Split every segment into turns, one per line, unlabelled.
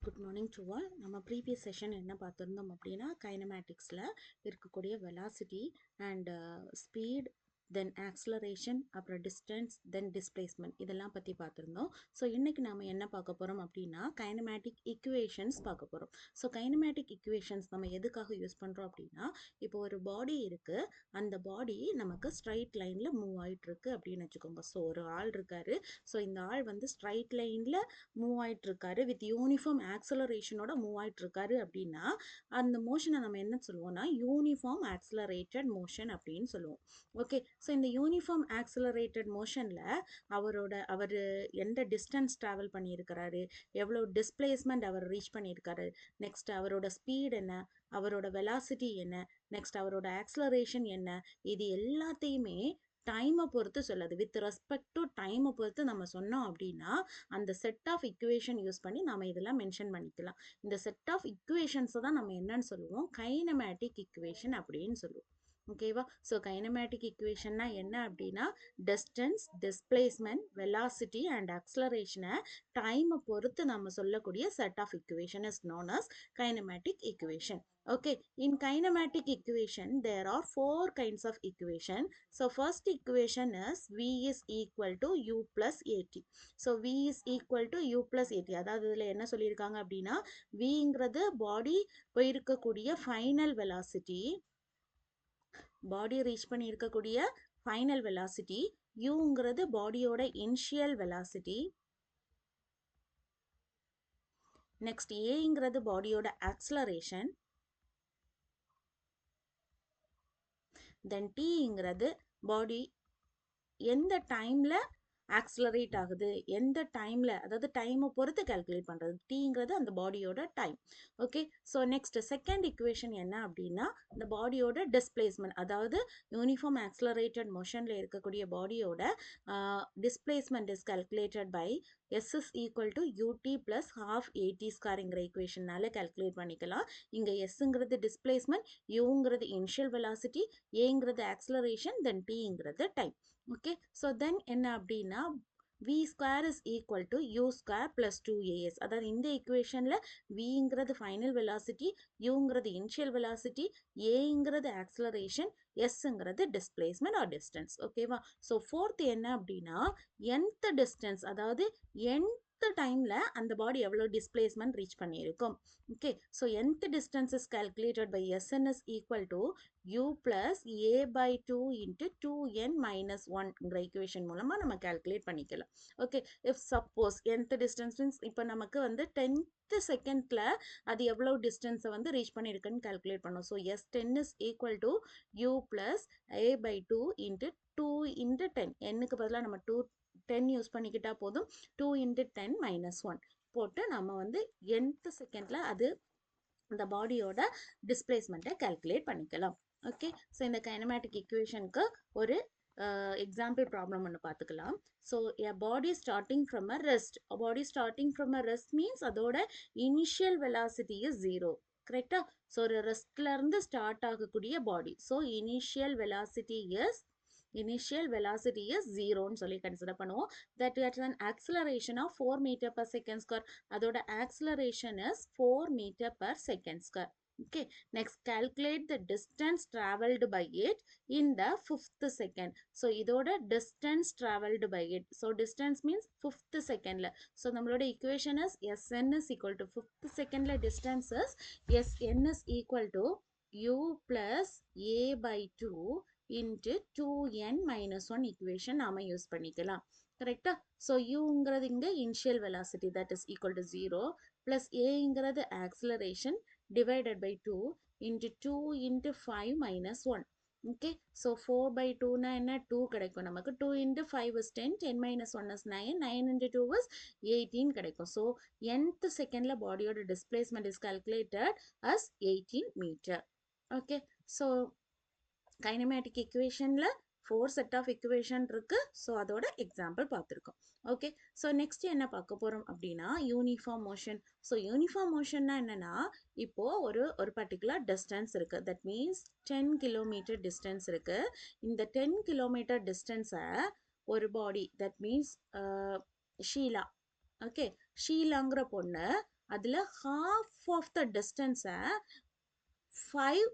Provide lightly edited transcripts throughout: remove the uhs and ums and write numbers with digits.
Good morning to all. நம்ம previous session என்ன பார்த்துருந்தோம் அப்படின்னா கைனமேட்டிக்ஸில் இருக்கக்கூடிய velocity and speed, then acceleration, அப்புறம் டிஸ்டன்ஸ், தென் டிஸ்பிளேஸ்மெண்ட் இதெல்லாம் பற்றி பார்த்துருந்தோம். ஸோ இன்றைக்கி நம்ம என்ன பார்க்க போகிறோம் அப்படின்னா கைனமேட்டிக் இக்குவேஷன்ஸ் பார்க்க போகிறோம். ஸோ கைனமேட்டிக் இக்குவேஷன்ஸ் நம்ம எதுக்காக யூஸ் பண்ணுறோம் அப்படின்னா, இப்போ ஒரு பாடி இருக்குது, அந்த பாடி நமக்கு ஸ்ட்ரைட் லைனில் மூவ் ஆகிட்டுருக்கு அப்படின்னு வச்சுக்கோங்க. ஸோ ஒரு ஆள் இருக்காரு, ஸோ இந்த ஆள் வந்து ஸ்ட்ரைட் லைனில் மூவ் ஆயிட்டு இருக்காரு, வித் யூனிஃபார்ம் ஆக்சலரேஷனோட மூவ் ஆயிட்டு இருக்காரு அப்படின்னா அந்த மோஷனை நம்ம என்ன சொல்லுவோம்னா யூனிஃபார்ம் ஆக்சலரேட்டட் மோஷன் அப்படின்னு சொல்லுவோம். ஓகே, ஸோ இந்த யூனிஃபார்ம் ஆக்சலரேட்டட் மோஷனில் அவர் எந்த டிஸ்டன்ஸ் ட்ராவல் பண்ணியிருக்கிறாரு, எவ்வளோ டிஸ்பிளேஸ்மெண்ட் அவர் ரீச் பண்ணியிருக்காரு, நெக்ஸ்ட் அவரோட ஸ்பீட் என்ன, அவரோட வெலாசிட்டி என்ன, நெக்ஸ்ட் அவரோட ஆக்சலரேஷன் என்ன, இது எல்லாத்தையுமே டைமை பொறுத்து சொல்லுது. வித் ரெஸ்பெக்ட் டு டைமை பொறுத்து நம்ம சொன்னோம் அப்படின்னா அந்த செட் ஆஃப் இக்குவேஷன் யூஸ் பண்ணி நம்ம இதெல்லாம் மென்ஷன் பண்ணிக்கலாம். இந்த செட் ஆஃப் இக்குவேஷன்ஸை தான் நம்ம என்னன்னு சொல்லுவோம், கைனமேட்டிக் இக்குவேஷன் அப்படின்னு சொல்லுவோம். ஓகேவா? ஸோ கைனமேட்டிக் இக்குவேஷன்னா என்ன அப்படின்னா டிஸ்டன்ஸ், டிஸ்பிளேஸ்மெண்ட், வெலாசிட்டி அண்ட் ஆக்ஸலரேஷனை டைமை பொறுத்து நம்ம சொல்லக்கூடிய set of equation is known as kinematic equation. Okay, in kinematic equation there are four kinds of equation. So first equation is V is equal to U plus AT. So V is equal to U plus AT. அதாவது இதில் என்ன சொல்லியிருக்காங்க அப்படின்னா Vங்கிறது பாடி போயிருக்கக்கூடிய final velocity, பாடி reach பண்ணி இருக்கக்கூடிய final velocity, Uங்கிறது பாடியோட initial velocity, next ஏங்கிறது பாடியோட ஆக்ஸலரேஷன், தென் டீங்கிறது பாடி எந்த டைமில் ஆக்ஸலரேட் ஆகுது, எந்த டைமில், அதாவது டைமை பொறுத்து கால்குலேட் பண்ணுறது. டீங்கிறது அந்த பாடியோட time. Okay, so next second equation என்ன அப்படின்னா இந்த பாடியோட டிஸ்பிளேஸ்மெண்ட், அதாவது யூனிஃபார்ம் ஆக்ஸலரேட்டட் மோஷனில் இருக்கக்கூடிய பாடியோட displacement is calculated by S is equal to U T plus half A T ஸ்கார்ங்கிற இக்குவேஷனால கால்குலேட் பண்ணிக்கலாம். இங்கே எஸ்ங்கிறது டிஸ்பிளேஸ்மெண்ட், யூங்கிறது இனிஷியல் வெலாசிட்டி, ஏங்கிறது ஆக்ஸலரேஷன், தென் டீங்கிறது டைம். ஓகே, ஸோ தென் என்ன அப்படின்னா v square is equal to U square plus 2as. அதாவது இந்த இக்குவேஷனில் vங்கிறது ஃபைனல் வெலாசிட்டி, யூங்கிறது இனிஷியல் வெலாசிட்டி, ஏங்கிறது ஆக்ஸலரேஷன், எஸ்ங்கிறது டிஸ்பிளேஸ்மெண்ட் ஆர் டிஸ்டன்ஸ். ஓகேவா? ஸோ ஃபோர்த் என்ன அப்படின்னா nth டிஸ்டன்ஸ், அதாவது nth டைமில் அந்த பாடி எவ்வளோ டிஸ்பிளேஸ்மெண்ட் ரீச் பண்ணியிருக்கும். Okay, so nth distance is calculated by Sn is equal to u plus a by 2 into 2n minus 1ங்கிற equation மூலமா நம்ம calculate பண்ணிக்கலாம். Okay, if suppose nth distance means இப்போ நமக்கு வந்து 10th செகண்ட்ல அது எவ்வளோ டிஸ்டன்ஸை வந்து ரீச் பண்ணியிருக்குன்னு calculate பண்ணோம். So S10 is equal to u plus a by 2 into 2 into 10. என்னுக்கு பதிலாக நம்ம 10 யூஸ் பண்ணிக்கிட்டா போதும். 2 into 10 minus 1 போட்டு நம்ம வந்து nth செகண்ட்ல அது இந்த பாடியோட டிஸ்பிளேஸ்மெண்ட்டை கால்குலேட் பண்ணிக்கலாம். ஓகே, ஸோ இந்த கைனமேட்டிக் இக்குவேஷனுக்கு ஒரு எக்ஸாம்பிள் ப்ராப்ளம் ஒன்று பார்த்துக்கலாம். So a body starting from a rest, body starting from a rest means அதோட இனிஷியல் வெலாசிட்டி இஸ் 0. கரெக்டா? ஸோ ஒரு ரெஸ்ட்லேருந்து ஸ்டார்ட் ஆகக்கூடிய பாடி, ஸோ இனிஷியல் வெலாசிட்டி இஸ் 0ன்னு சொல்லி கன்சிடர் பண்ணுவோம். that at an acceleration of 4 meter per second square, அதோட acceleration is 4 meter per second square. Okay, next calculate the distance traveled by it in the 5th second. So இதோட distance traveled by it, so distance means 5th second. So நம்மளோட equation is Sn is equal to 5th second distance is Sn is equal to u plus a by 2 into 2n minus 1 equation நாம use பண்ணிக்கலாம். கரெக்டா? So யூங்கிறது இங்கே initial velocity that is equal to 0 plus ஏங்கிறது acceleration divided by 2 into 2 into 5 minus 1. Okay, so 4 by 2னா என்ன, 2 கிடைக்கும் நமக்கு. 2 into 5 is 10, 10 minus 1 is 9, 9 into 2 is 18 கிடைக்கும். ஸோ nth செகண்டில் பாடியோட displacement is calculated as 18 metre. Okay, so kinematic இக்குவேஷனில் 4 set of equation இருக்கு. ஸோ அதோட எக்ஸாம்பிள் பார்த்துருக்கோம். ஓகே, ஸோ நெக்ஸ்ட் என்ன பார்க்க போகிறோம் அப்படின்னா யூனிஃபார்ம் மோஷன். ஸோ யூனிஃபார்ம் மோஷன்னா என்னன்னா இப்போ ஒரு பர்டிகுலர் டிஸ்டன்ஸ் இருக்கு, தட் மீன்ஸ் 10 கிலோமீட்டர் டிஸ்டன்ஸ் இருக்கு. இந்த 10 கிலோமீட்டர் டிஸ்டன்ஸை ஒரு body, that means Sheela, okay, ஷீலாங்கிற பொண்ணு அதில் half of the distance 5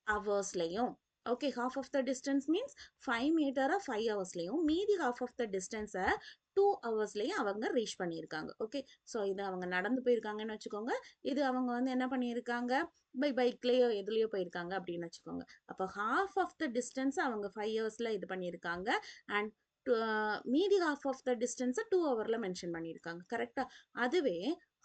ஹவர்ஸ்லையும், okay, half of the distance means 5 மீட்டரை 5 ஹவர்ஸ்லையும், மீதி half of the distance-அ 2 ஹவர்ஸ்லையும் அவங்க ரீச் பண்ணியிருக்காங்க. ஓகே, ஸோ இது அவங்க நடந்து போயிருக்காங்கன்னு வச்சுக்கோங்க, இது அவங்க வந்து என்ன பண்ணியிருக்காங்க, பைக்லேயோ எதுலேயோ போயிருக்காங்க அப்படின்னு வச்சுக்கோங்க. அப்போ half of the distance அவங்க 5 ஹவர்ஸில் இது பண்ணியிருக்காங்க, அண்ட் மீதி half of the distance 2 ஹவரில் மென்ஷன் பண்ணியிருக்காங்க. கரெக்டாக? அதுவே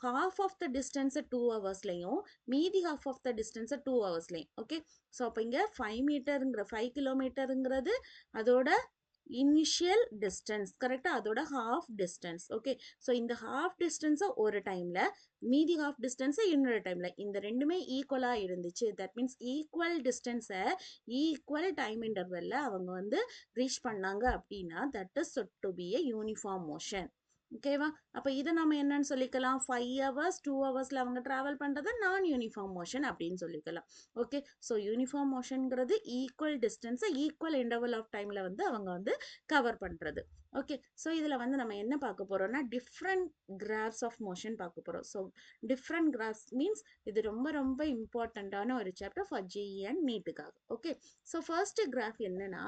half of the distance 2 ஹவர்ஸ்லையும், மீதி half of the distance 2 ஹவர்ஸ்லையும். ஓகே, ஸோ அப்போ இங்கே 5 மீட்டருங்கிற 5 கிலோமீட்டருங்கிறது அதோட இனிஷியல் டிஸ்டன்ஸ். கரெக்டாக? அதோட ஹாஃப் டிஸ்டன்ஸ். ஓகே, ஸோ இந்த ஹாஃப் டிஸ்டன்ஸை ஒரு டைமில், மீதி ஹாஃப் டிஸ்டன்ஸை இன்னொரு டைமில், இந்த ரெண்டுமே ஈக்குவலாக இருந்துச்சு. தட் மீன்ஸ் ஈக்குவல் டிஸ்டன்ஸை ஈக்குவல் டைம் இன்டர்வெல்ல அவங்க வந்து ரீச் பண்ணாங்க அப்படின்னா that is said to be a uniform motion. ஓகேவா? அப்போ இதை நம்ம என்னன்னு சொல்லிக்கலாம், 5 ஹவர்ஸ் 2 ஹவர்ஸில் அவங்க ட்ராவல் பண்ணுறதை நான் யூனிஃபார்ம் மோஷன் அப்படின்னு சொல்லிக்கலாம். ஓகே, ஸோ யூனிஃபார்ம் மோஷனுங்கிறது ஈக்குவல் டிஸ்டன்ஸை ஈக்குவல் இன்டர்வல் ஆஃப் டைமில் வந்து அவங்க வந்து கவர் பண்ணுறது. ஓகே, ஸோ இதில் வந்து நம்ம என்ன பார்க்க போகிறோம்னா டிஃப்ரெண்ட் கிராஃப்ஸ் ஆஃப் மோஷன் பார்க்க போகிறோம். ஸோ டிஃப்ரெண்ட் கிராஃப்ஸ் மீன்ஸ் இது ரொம்ப ரொம்ப இம்பார்ட்டண்ட்டான ஒரு சாப்டர் ஃபார் ஜிஇ அண்ட் நீட்டுக்காக. ஓகே, ஸோ ஃபர்ஸ்ட் கிராஃப் என்னன்னா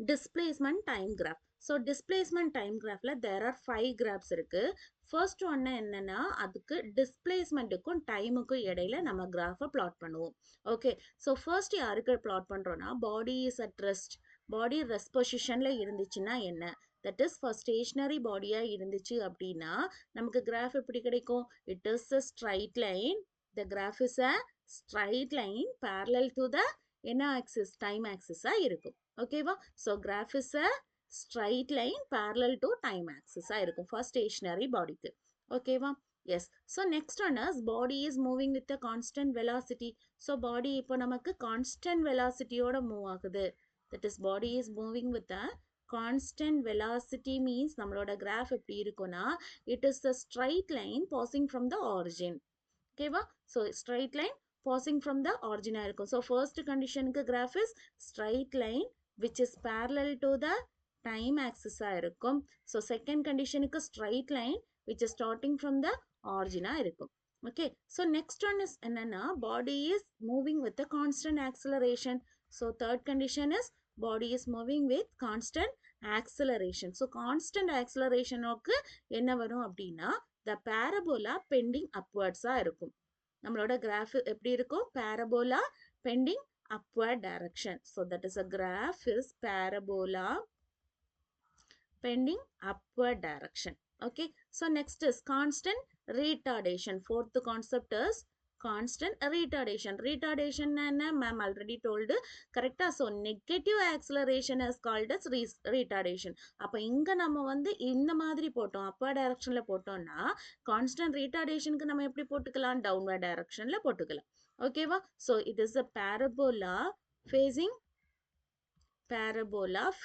displacement time graph. So displacement time graphல there are 5 graphs இருக்கு. First one என்னன்னா அதுக்கு displacementக்கும் timeக்கும் இடையில நம்ம graph plot பண்ணுவோம். Okay, so first யாருக்கு plot பண்றோம்னா body is at rest. Body rest positionல இருந்துச்சுன்னா என்ன? That is for stationary bodyயா இருந்துச்சு அப்படின்னா நமக்கு graph எப்படி கிடைக்கும்? It is a straight line. The graph is a straight line parallel to the என்ன axis? Time axis இருக்கும். ஓகேவா? So graph is a straight line parallel to time ஆக்சிஸாக இருக்கும் ஃபார் ஸ்டேஷனரி பாடிக்கு. ஓகேவா? Yes. So next one is body is moving with a constant velocity. So body இப்போ நமக்கு constant வெலாசிட்டியோட மூவ் ஆகுது. That is body is moving with a constant velocity means நம்மளோட graph எப்படி இருக்கும்னா it is a straight line passing from the origin. ஓகேவா? So straight line passing from the origin இருக்கும். So first condition graph is straight line which is parallel to the time axis இருக்கும். So second condition straight line which is starting from the origin இருக்கும். Okay, so next one is என்னன்னா body is moving with a constant acceleration. So third condition is body is moving with constant acceleration. So constant acceleration க்கு என்ன வரும் அப்படின்னா the parabola pending upwards இருக்கும். நம்மளோட graph எப்படி இருக்கும்? parabola pending upward direction. So that is a graph is parabola pending upward direction. Okay, so next is constant retardation. Fourth concept is constant retardation. Retardation என்ன ma'am already told, correct? So negative acceleration is called as retardation. அப்போ இங்க நம்ம வந்து இந்த மாதிரி போட்டோம், upward directionல போட்டோம்னா constant retardationக்கு நம்ம எப்படி போட்டுக்கலாம்? downward directionல போட்டுக்கலாம். ஓகேவா? So it is a parabola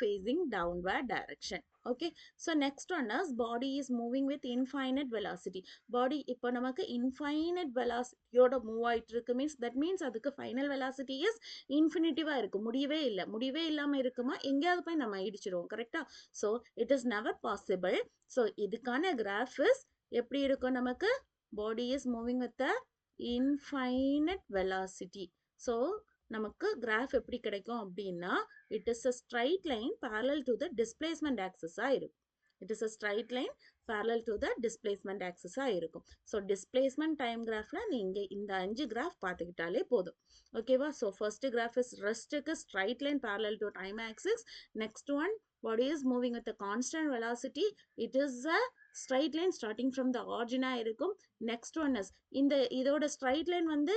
facing downward direction. Okay, so next one is body is moving with infinite velocity. Body இப்போ நமக்கு infinite velocity யோட மூவ் ஆயிட்டு இருக்கு மீன்ஸ் that means அதுக்கு final velocity is infinitive-ஆ இருக்கு. முடியவே இல்லாம இருக்குமா? எங்கேயாவது போய் நம்ம இடிச்சிருவோம். கரெக்டா? so it is never possible. so இதுக்கான graph is எப்படி இருக்கும்? நமக்கு body is moving with the infinite velocity. so நமக்கு கிராஃப் எப்படி கிடைக்கும் அப்படின்னா it is a straight line parallel to the displacement axis இருக்கும். it is a straight line parallel to the displacement axis இருக்கும். so displacement time graphல நீங்க இந்த 5 graph பார்த்துக்கிட்டாலே போதும். ஓகேவா? so first graph is restக்கு straight line parallel to time axis. next one body is moving with a constant velocity. it is a straight line starting from the origin இருக்கும். next one is இதோட straight line வந்து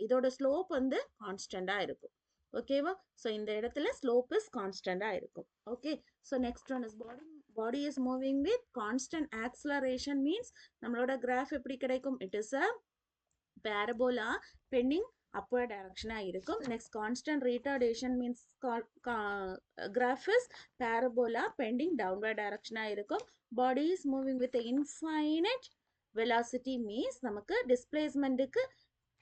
இதோட slope வந்து constant இருக்கும். ஓகேவா? so இந்த இடத்துல slope is constant இருக்கும். okay, so next one is body is moving with constant acceleration means நம்மளோட graph எப்படி கிடைக்கும்? it is a parabola pending upward direction இருக்கும். next constant retardation means graph is parabola pending downward direction இருக்கும். body is moving with infinite velocity means நமக்கு displacementக்கு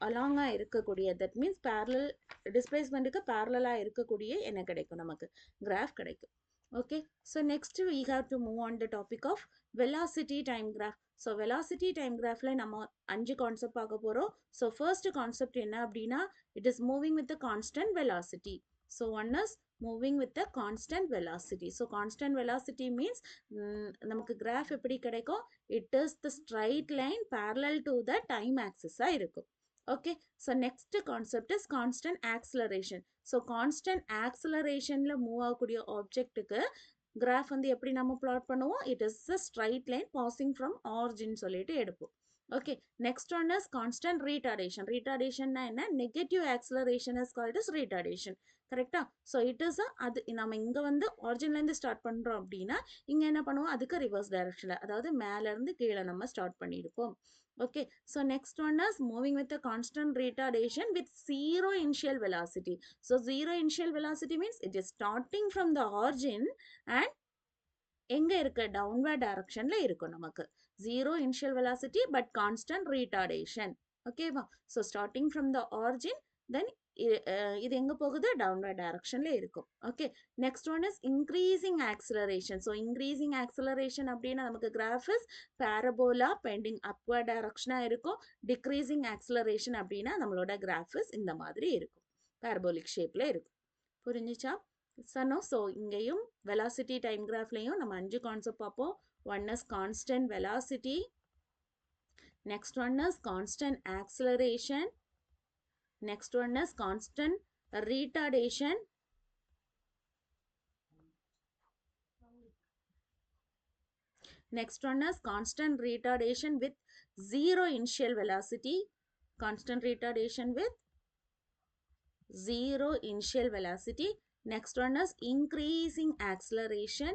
அலாங்கா இருக்கக்கூடிய that means parallel displacementக்கு parallel இருக்கக்கூடிய என்ன கிடைக்கும்? நமக்கு graph கிடைக்கும். Okay, so next we have to move on the topic of velocity time graph. So velocity time graphல நம்ம 5 concept பார்க்க போறோம். So first concept என்ன அப்படின்னா, it is moving with the constant velocity. So one is moving with the constant velocity. So constant velocity means நமக்கு graph எப்படி கிடைக்கும்? It is the straight line parallel to the time axis இருக்கும். Okay, so next concept is constant acceleration. So constant ஆக்சலரேஷனில் move ஆகக்கூடிய ஆப்ஜெக்ட்டுக்கு graph வந்து எப்படி நம்ம பிளாட் பண்ணுவோம்? It is a straight line passing from origin சொல்லிட்டு எடுப்போம். Okay, next one is constant retardation. ரீட்டார்டேஷன்னா என்ன? Negative acceleration is called is retardation. கரெக்டா? ஸோ இட் இஸ் அது நம்ம இங்கே வந்து ஆரிஜின்லேருந்து ஸ்டார்ட் பண்ணுறோம் அப்படின்னா இங்கே என்ன பண்ணுவோம்? அதுக்கு ரிவர்ஸ் டைரக்ஷனில், அதாவது மேலேருந்து கீழே நம்ம ஸ்டார்ட் பண்ணியிருப்போம். Okay, so next one is moving with a constant retardation with zero initial velocity. So zero initial velocity means it is starting from the origin and எங்க இருக்கு? டவுன்வர்ட் டைரக்ஷன்ல இருக்கும் நமக்கு. Zero initial velocity but constant retardation. ஓகேவா? So starting from the origin then இது எங்க போகுது? Downward டைரக்ஷன்ல இருக்கும். Okay, next one is increasing acceleration. So increasing acceleration அப்படின்னா நமக்கு graph is parabola bending upward டைரக்ஷனா இருக்கும். டிக்ரீசிங் ஆக்சலரேஷன் அப்படின்னா நம்மளோட கிராஃப் இஸ் இந்த மாதிரி இருக்கும், பேரபோலிக் ஷேப்ல இருக்கும். புரிஞ்சுச்சா? சனோ ஸோ இங்கேயும் வெலாசிட்டி டைம் கிராஃப்லையும் நம்ம 5 கான்செப்ட் பார்ப்போம். One is constant velocity, next one is constant acceleration, next one is constant retardation, next one is constant retardation with zero initial velocity, constant retardation with zero initial velocity. Next one is increasing acceleration.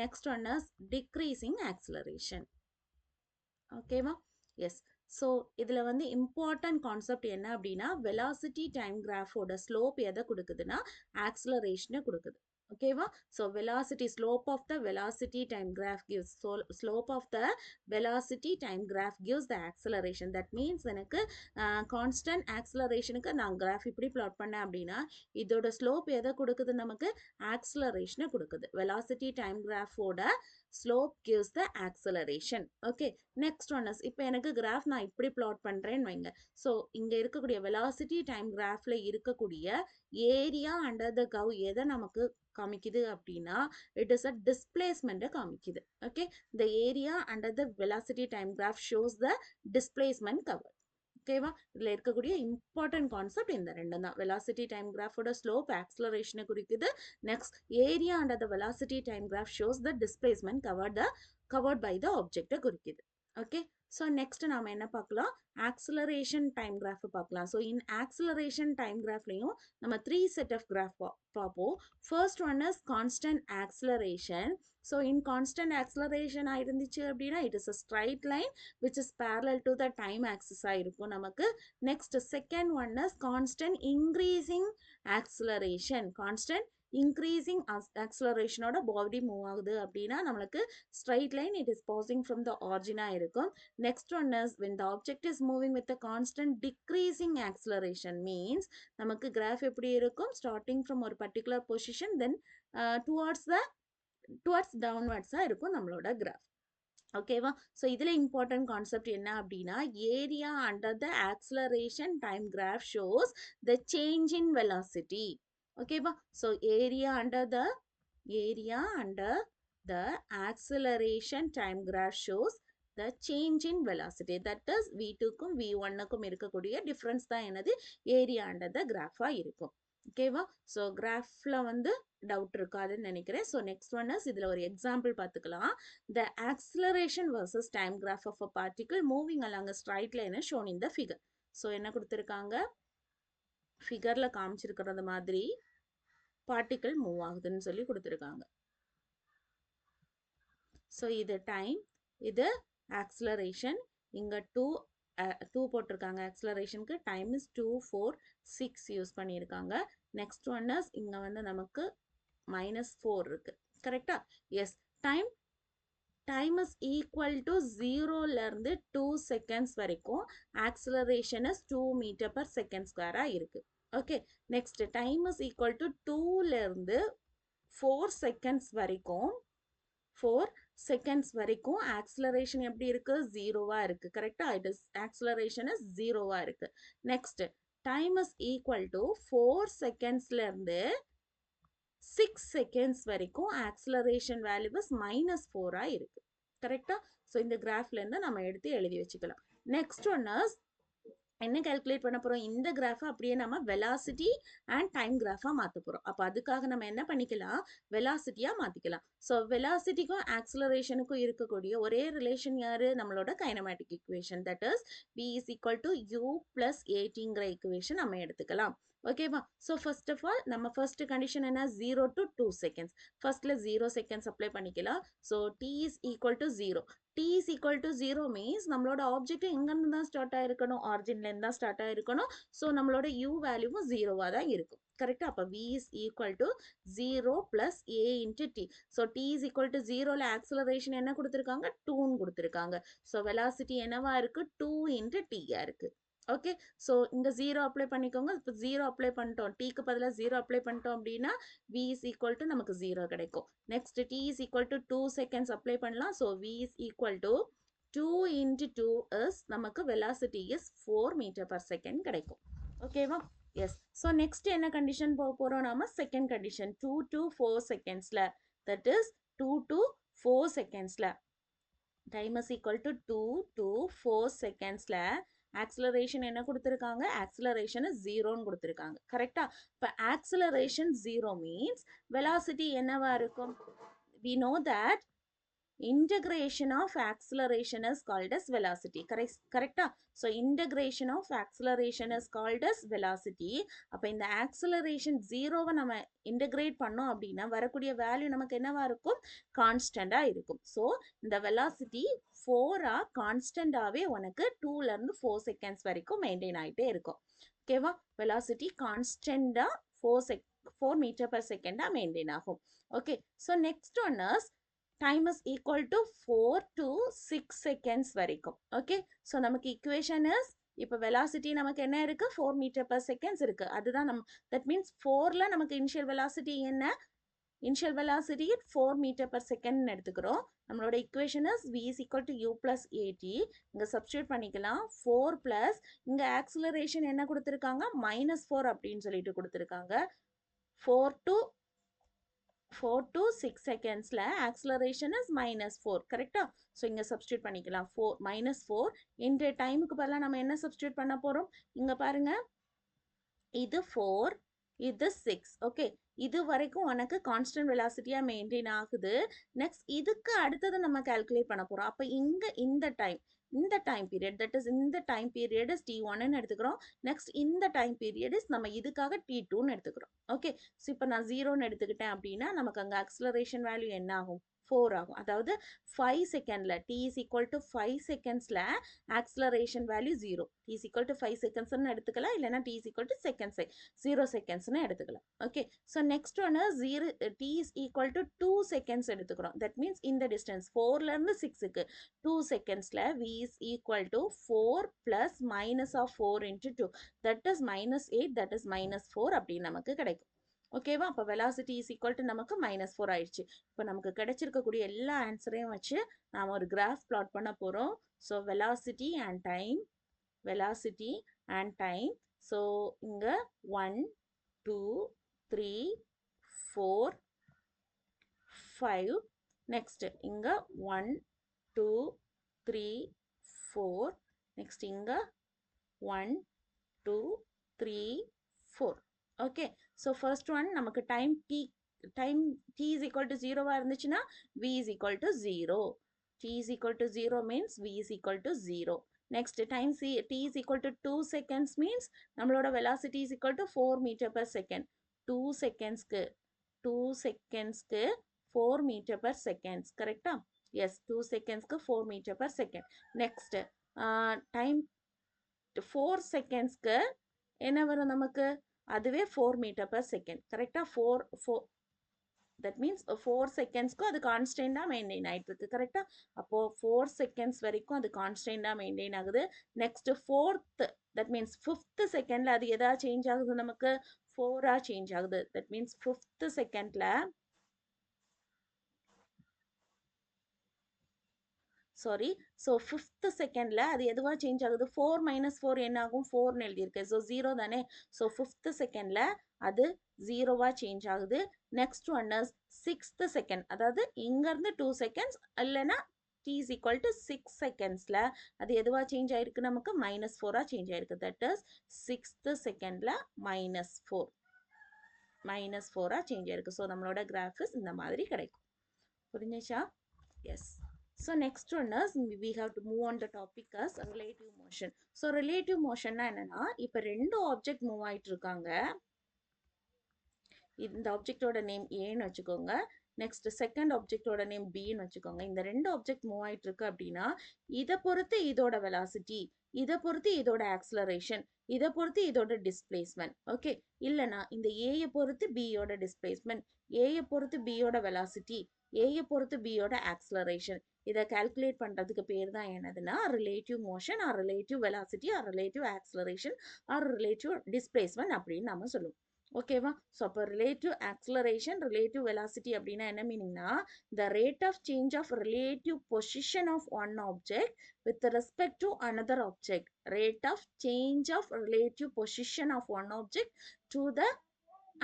Next one is decreasing acceleration. Okay ma? Yes. So இதுல வந்து important concept என்ன அப்படின்னா, velocity time graph ஓட slope எதை கொடுக்குதுன்னா acceleration கொடுக்குது. ஓகேவா? So velocity, slope of the velocity time graph gives, slope of the velocity time graph gives the acceleration. That means எனக்கு constant ஆக்சலரேஷனுக்கு நான் கிராஃப் இப்படி பிளாட் பண்ணேன் அப்படின்னா இதோட ஸ்லோப் எதை கொடுக்குது? நமக்கு ஆக்சலரேஷனை கொடுக்குது. வெலாசிட்டி டைம் கிராஃபோட slope gives the acceleration. Okay, next one is, இப்போ எனக்கு கிராஃப் நான் இப்படி பிளாட் பண்ணுறேன்னு வைங்க. ஸோ இங்கே இருக்கக்கூடிய வெலாசிட்டி டைம் கிராஃபில் இருக்கக்கூடிய ஏரியா அண்டர் த கவ் எதை நமக்கு காமிக்குது அப்படின்னா இட் இஸ் அ டிஸ்பிளேஸ்மெண்ட்டை காமிக்குது. Okay, the area under the velocity time graph shows the displacement cover. ஓகேவா? இதில் இருக்கக்கூடிய இம்பார்ட்டன்ட் கான்செப்ட் இந்த ரெண்டு தான். வெலாசிட்டி டைம் கிராஃபோட ஸ்லோப் ஆக்சலரேஷனை குறிக்குது. Next area under the velocity time graph shows the displacement covered by the ஆப்ஜெக்டை குறிக்குது. ஓகே, ஸோ நெக்ஸ்ட் நாம என்ன பார்க்கலாம்? ஆக்சலரேஷன் டைம் கிராஃப் பார்க்கலாம். ஸோ இன் ஆக்சலரேஷன் டைம் கிராஃப்லையும் நம்ம 3 செட் ஆஃப் கிராஃப் பார்ப்போம். First one is constant acceleration. So in constant acceleration ஆயிருந்துச்சு அப்படின்னா it is a straight line which is parallel to the time axis இருக்கும் நமக்கு. Next second one is constant increasing acceleration. Constant increasing ஆக்சலரேஷனோட body move ஆகுது அப்படின்னா நம்மளுக்கு straight line it is passing from the ஆரிஜினா இருக்கும். Next one is when the object is moving with a constant decreasing acceleration means நமக்கு graph எப்படி இருக்கும்? Starting from ஒரு பர்டிகுலர் பொசிஷன் தென் டுவர்ட்ஸ் டவுன்வர்ட்ஸா இருக்கும் நம்மளோட கிராஃப். ஓகேவா? ஸோ இதில் இம்பார்ட்டன்ட் கான்செப்ட் என்ன அப்படின்னா area under the acceleration time graph shows the change in velocity. ஓகேவா? So area under the acceleration time graph shows the change in velocity. That is V2க்கும் V1க்கும் இருக்கக்கூடிய டிஃப்ரென்ஸ் தான் என்னது? ஏரியா அண்டர் த கிராஃபாக இருக்கும். ஓகேவா? ஸோ கிராஃபில் வந்து டவுட் இருக்காதுன்னு நினைக்கிறேன். ஸோ நெக்ஸ்ட் ஒன் இஸ் இதில் ஒரு எக்ஸாம்பிள் பார்த்துக்கலாம். The acceleration versus time graph of a particle moving along a straight line is shown in the figure. So என்ன கொடுத்துருக்காங்க? ஃபிகரில் காமிச்சிருக்கிறது மாதிரி பார்ட்டிகிள் மூவ் ஆகுதுன்னு சொல்லி கொடுத்துருக்காங்க. ஸோ இது டைம், இது ஆக்சலரேஷன். இங்கே 2 போட்டிருக்காங்க ஆக்சலரேஷனுக்கு. டைம் இஸ் 2, 4, 6 யூஸ் பண்ணியிருக்காங்க. நெக்ஸ்ட் ஒன் இஸ் இங்கே வந்து நமக்கு -4 இருக்கு. கரெக்டா? Yes. Time is equal to 0லேருந்து 2 செகண்ட்ஸ் வரைக்கும். Acceleration is 2 meter per second ஸ்கொயராக இருக்கு. Okay, next time is equal to 2லேருந்து 4 செகண்ட்ஸ் வரைக்கும் 4 செகண்ட்ஸ் வரைக்கும் ஆக்சிலரேஷன் எப்படி இருக்கு ஜீரோவா இருக்கு கரெக்டா இட் இஸ் ஆக்சிலரேஷன் இஸ் ஜீரோவா இருக்கு next time is equal to 4 செகண்ட்ஸ்ல இருந்து 6 செகண்ட்ஸ் வரைக்கும் ஆக்சிலரேஷன் வேல்யூ இஸ் -4 இருக்கு கரெக்டா ஸோ இந்த கிராஃப்ல இருந்து நம்ம எடுத்து எழுதி வச்சுக்கலாம் நெக்ஸ்ட் ஒன் இஸ் என்ன கால்குலேட் பண்ண போறோம் இந்த கிராஃபை அப்படியே நம்ம வெலாசிட்டி அண்ட் டைம் கிராஃபா மாத்த போறோம் அப்ப அதுக்காக நம்ம என்ன பண்ணிக்கலாம் வெலாசிட்டியா மாத்திக்கலாம் ஸோ வெலாசிட்டிக்கும் ஆக்சிலரேஷனுக்கும் இருக்கக்கூடிய ஒரே ரிலேஷன் யாரு நம்மளோட kinematic equation that is v is equal to u plus atங்கிற ஈக்குவேஷன் நம்ம எடுத்துக்கலாம் ஓகேவா ஸோ ஃபர்ஸ்ட் ஆஃப் ஆல் நம்ம ஃபர்ஸ்ட் கண்டிஷன் என்ன 0 to 2 செகண்ட்ஸ் ஃபர்ஸ்ட்ல 0 செகண்ட்ஸ் அப்ளை பண்ணிக்கலாம் so t is equal to 0 t is equal to 0 means நம்மளோட object எங்கிருந்து தான் ஸ்டார்ட் ஆயிருக்கணும் ஆரிஜின்ல இருந்து தான் ஸ்டார்ட் ஆயிருக்கணும் ஸோ நம்மளோட u வேல்யூவும் ஜீரோவா தான் இருக்கும் கரெக்டா அப்ப v is equal to 0 plus a into t ஸோ t is equal to 0ல ஆக்சிலரேஷன் என்ன கொடுத்துருக்காங்க 2ன்னு கொடுத்துருக்காங்க ஸோ வெலாசிட்டி என்னவா இருக்கு 2 into t இருக்கு ஓகே ஸோ இந்த 0 அப்ளை பண்ணிக்கோங்க இப்போ 0 அப்ளை பண்ணிட்டோம் டீக்கு பதிலாக 0 அப்ளை பண்ணிட்டோம் அப்படின்னா v is equal to நமக்கு 0 கிடைக்கும் next t is equal to 2 seconds apply பண்ணலாம் so v is equal to 2 into 2 is நமக்கு velocity is 4 meter per second கிடைக்கும் ஓகேவா எஸ் ஸோ நெக்ஸ்ட் என்ன கண்டிஷன் போக போகிறோம் நாம செகண்ட் கண்டிஷன் 2 to 4 செகண்ட்ஸில் தட் இஸ் 2 to 4 செகண்ட்ஸில் time is equal to 2 to 4 செகண்ட்ஸில் ஆக்சிலரேஷன் என்ன கொடுத்துருக்காங்க ஆக்சிலரேஷன் ஜீரோன்னு கொடுத்துருக்காங்க கரெக்டா இப்போ ஆக்சிலரேஷன் ஜீரோ மீன்ஸ் வெலாசிட்டி என்னவா இருக்கும் we know that integration of acceleration is called as velocity correct so integration of acceleration is called as velocity அப்ப இந்த acceleration 0வை நம்ம integrate பண்ணோம் அப்படின்னா வரக்கூடிய வேல்யூ நமக்கு என்னவா இருக்கும் கான்ஸ்டண்டா இருக்கும் so இந்த velocity 4 கான்ஸ்டண்டாவே உனக்கு 2ல இருந்து 4 செகண்ட்ஸ் வரைக்கும் மெயின்டைன் ஆயிட்டே இருக்கும் ஓகேவா velocity கான்ஸ்டண்டா 4 meter per second maintain ஆகும் okay so next one is time is equal to 4 to 6 seconds வரைக்கும் okay so நமக்கு equation is இப்போ velocity நமக்கு என்ன இருக்கு 4 meter per seconds இருக்கு அதுதான் that means 4ல நமக்கு initial velocity என்ன initial velocity 4 meter per second எடுத்துக்கிறோம் நம்மளோட equation is v is equal to u plus at இங்க substitute பண்ணிக்கலாம் 4 plus இங்க acceleration என்ன கொடுத்திருக்காங்க -4 அப்படின்னு சொல்லிட்டு கொடுத்திருக்காங்க 4 to 6 secondsல acceleration is -4 கரெக்டா ஸோ இங்க சப்ஸ்டியூட் பண்ணிக்கலாம் 4 இந்த டைமுக்கு பதிலாக நம்ம என்ன சப்ஸ்டியூட் பண்ண போறோம் இங்க பாருங்க இது 4 இது 6 ஓகே இது வரைக்கும் உனக்கு கான்ஸ்டன்ட் வெலாசிட்டியா மெயின்டைன் ஆகுது நெக்ஸ்ட் இதுக்கு அடுத்தது நம்ம கால்குலேட் பண்ண போறோம் அப்ப இங்க இந்த டைம் பீரியட் தட் இஸ் இந்த டைம் பீரியட் இஸ் t1ன்னு எடுத்துக்கிறோம் நெக்ஸ்ட் இந்த டைம் பீரியட் இஸ் நம்ம இதுக்காக t2ன்னு எடுத்துக்கிறோம் ஓகே ஸோ இப்போ நான் 0ன்னு எடுத்துக்கிட்டேன் அப்படின்னா நமக்கு அங்கே அக்ஸலரேஷன் வேல்யூ என்ன ஆகும் 4 ஆகும் அதாவது 5 செகண்ட்ல t is equal to 5 செகண்ட்ஸ்ல acceleration value 0 t is equal to 5 செகண்ட்ஸ்னு எடுத்துக்கலாம் இல்லைன்னா t is equal to seconds 0 செகண்ட்ஸ்னு எடுத்துக்கலாம் ஓகே ஸோ நெக்ஸ்ட் ஒன்று 0 t is equal to 2 seconds எடுத்துக்கிறோம் தட் மீன்ஸ் இந்த டிஸ்டன்ஸ் 4ல இருந்து 6க்கு 2 செகண்ட்ஸ்ல v is equal to 4 plus minus of 4 into 2 that is -8 that is -4 அப்படின்னு நமக்கு கிடைக்கும் ஓகேவா அப்போ வெலாசிட்டி இஸ் ஈக்குவல் டு நமக்கு -4 ஆயிடுச்சு இப்போ நமக்கு கிடைச்சிருக்கக்கூடிய எல்லா ஆன்சரையும் வச்சு நாம் ஒரு கிராஃப் பிளாட் பண்ண போகிறோம் so velocity and time so இங்கே 1 2 3 4 5 நெக்ஸ்ட் இங்கே 1 2 3 4 நெக்ஸ்ட் இங்கே 1 2 3 4 okay so first one நமக்கு time t is equal to 0 இருந்துச்சுன்னா v is equal to 0 t is equal to 0 means v is equal to 0 next time t is equal to 2 seconds means நம்மளோட velocity is equal to 4 meter per second 2 secondsக்கு 4 meter per second correct yes 2 secondsக்கு 4 meter per second next time 4 secondsக்கு என்ன வரும் நமக்கு அதுவே 4 meter per second கரெக்டா 4 that means 4 செகண்ட்ஸ்க்கு அது கான்ஸ்டன்டா maintain ஆயிட்டு இருக்கு கரெக்டா அப்போ 4 செகண்ட்ஸ் வரைக்கும் அது கான்ஸ்டன்டா மெயின்டைன் ஆகுது next 4th that means 5th செகண்ட்ல அது எதா சேஞ்ச் ஆகுது நமக்கு 4 சேஞ்ச் ஆகுது that means 5th செகண்ட்ல சாரி. ஸோ ஃபிஃப்த் செகண்டில் அது எதுவாக சேஞ்ச் ஆகுது, 4 - 4 என்ன ஆகும், 4ன்னு எழுதியிருக்கு. ஸோ 0 தானே. ஸோ ஃபிஃப்த் செகண்டில் அது 0வா சேஞ்ச் ஆகுது. Next one is sixth second, அதாவது இங்கேருந்து 2 செகண்ட்ஸ் இல்லைன்னா t is equal to 6 செகண்ட்ஸில் அது எதுவாக சேஞ்ச் ஆயிருக்கு, நமக்கு -4ஆக சேஞ்ச் ஆயிருக்கு. தட் இஸ் சிக்ஸ்த் செகண்டில் -4ஆக சேஞ்ச் ஆயிருக்கு. ஸோ நம்மளோட கிராஃபிஸ் இந்த மாதிரி கிடைக்கும். புரிஞ்சுச்சா? S. So next one is we have to move on the topic as relative motion. So relative motion னா என்னன்னா, இப்போ ரெண்டு ஆப்ஜெக்ட் மூவ் ஆயிட்டு இருக்காங்க. இந்த ஆப்ஜெக்டோட நேம் ஏன்னு வச்சுக்கோங்க. நெக்ஸ்ட் செகண்ட் ஆப்ஜெக்டோட நேம் பின்னு வச்சுக்கோங்க. இந்த ரெண்டு ஆப்ஜெக்ட் மூவ் ஆயிட்டு இருக்கு அப்படின்னா இதை பொறுத்து இதோட வெலாசிட்டி, இதை பொறுத்து இதோட ஆக்சலரேஷன், இதை பொறுத்து இதோட டிஸ்பிளேஸ்மெண்ட். ஓகே. இல்லைனா இந்த ஏயை பொறுத்து பியோட டிஸ்பிளேஸ்மெண்ட், ஏயை பொறுத்து பியோட வெலாசிட்டி, ஏயை பொறுத்து பியோட ஆக்சலரேஷன். இதை கால்குலேட் பண்ணுறதுக்கு பேர் தான் என்னதுன்னா relative motion or relative velocity or relative acceleration or relative displacement அப்படின்னு நம்ம சொல்லுவோம். ஓகேவா? ஸோ அப்போ ரிலேட்டிவ் ஆக்சலரேஷன், ரிலேட்டிவ் வெலாசிட்டி அப்படின்னா என்ன மீனிங்னா, the rate of change of relative position of one object with respect to another object. Rate of change of relative position of one object to the